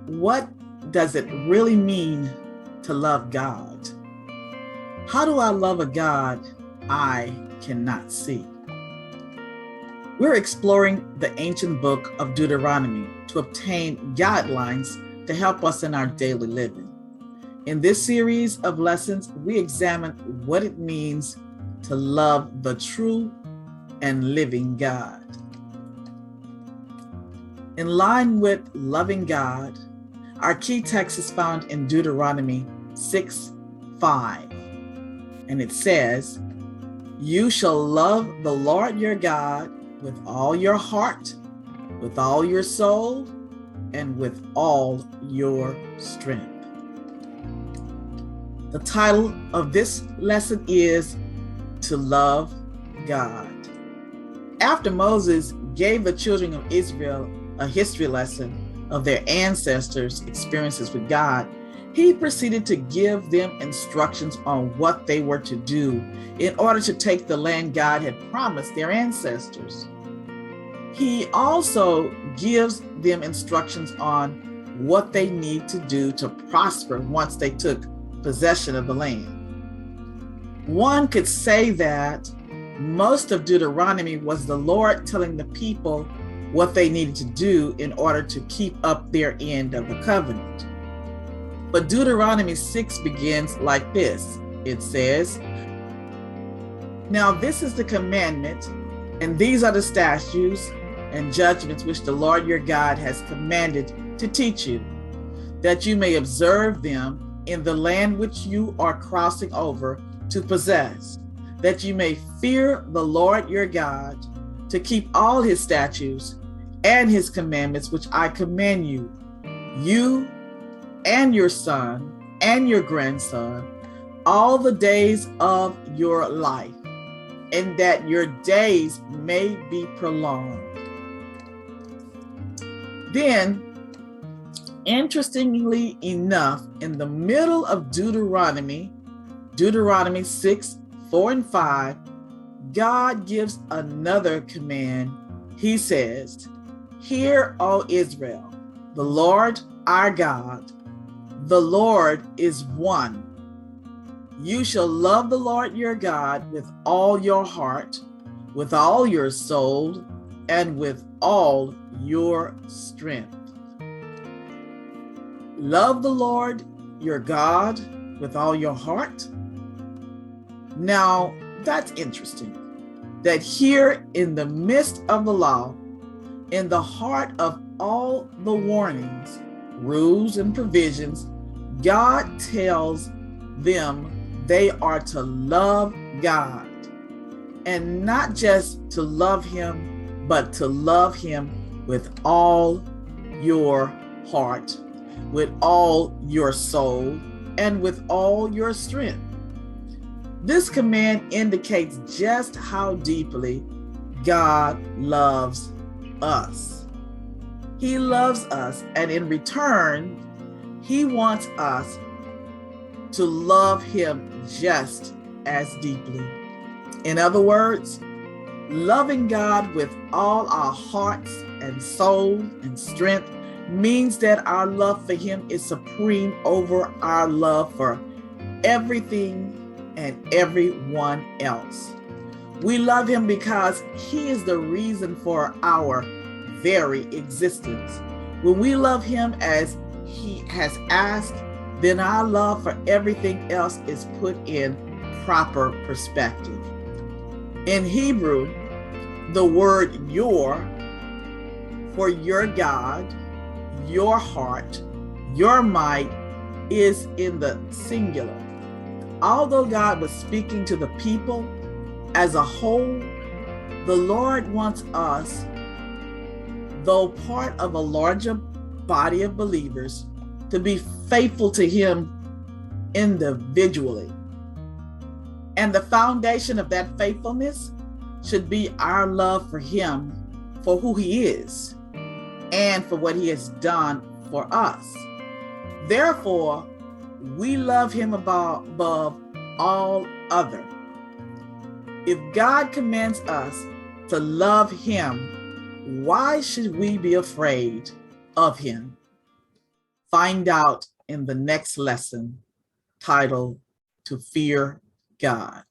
What does it really mean to love God? How do I love a God I cannot see? We're exploring the Ancient Book of Deuteronomy to obtain guidelines to help us in our daily living. In this series of lessons, we examine what it means to love the true and living God. In line with loving God, our key text is found in Deuteronomy 6:5, and it says, "You shall love the Lord your God with all your heart, with all your soul, and with all your strength." The title of this lesson is To Love God. After Moses gave the children of Israel a history lesson of their ancestors' experiences with God, he proceeded to give them instructions on what they were to do in order to take the land God had promised their ancestors. He also gives them instructions on what they need to do to prosper once they took possession of the land. One could say that most of Deuteronomy was the Lord telling the people what they needed to do in order to keep up their end of the covenant. But Deuteronomy 6 begins like this. It says, "Now this is the commandment, and these are the statutes and judgments which the Lord your God has commanded to teach you, that you may observe them in the land which you are crossing over to possess, that you may fear the Lord your God, to keep all his statutes and his commandments which I command you, you and your son and your grandson, all the days of your life, and that your days may be prolonged." Then, interestingly enough, in the middle of Deuteronomy 6:4 and 5, God gives another command. He says, "Hear, O Israel, the Lord our God, the Lord is one. You shall love the Lord your God with all your heart, with all your soul, and with all your strength." Love the Lord your God with all your heart. Now, that's interesting, that here in the midst of the law, in the heart of all the warnings, rules, and provisions, God tells them they are to love God, and not just to love him, but to love him with all your heart, with all your soul, and with all your strength. This command indicates just how deeply God loves us. He loves us, and in return, he wants us to love him just as deeply. In other words, loving God with all our hearts and soul and strength means that our love for him is supreme over our love for everything and everyone else. We love him because he is the reason for our very existence. When we love him as he has asked, then our love for everything else is put in proper perspective. In Hebrew, the word "your" for your God, your heart, your might is in the singular. Although God was speaking to the people as a whole, the Lord wants us, though part of a larger body of believers, to be faithful to him individually. And the foundation of that faithfulness should be our love for him for who he is and for what he has done for us. Therefore, we love him above all other. If God commands us to love him, why should we be afraid of him? Find out in the next lesson titled To Fear God.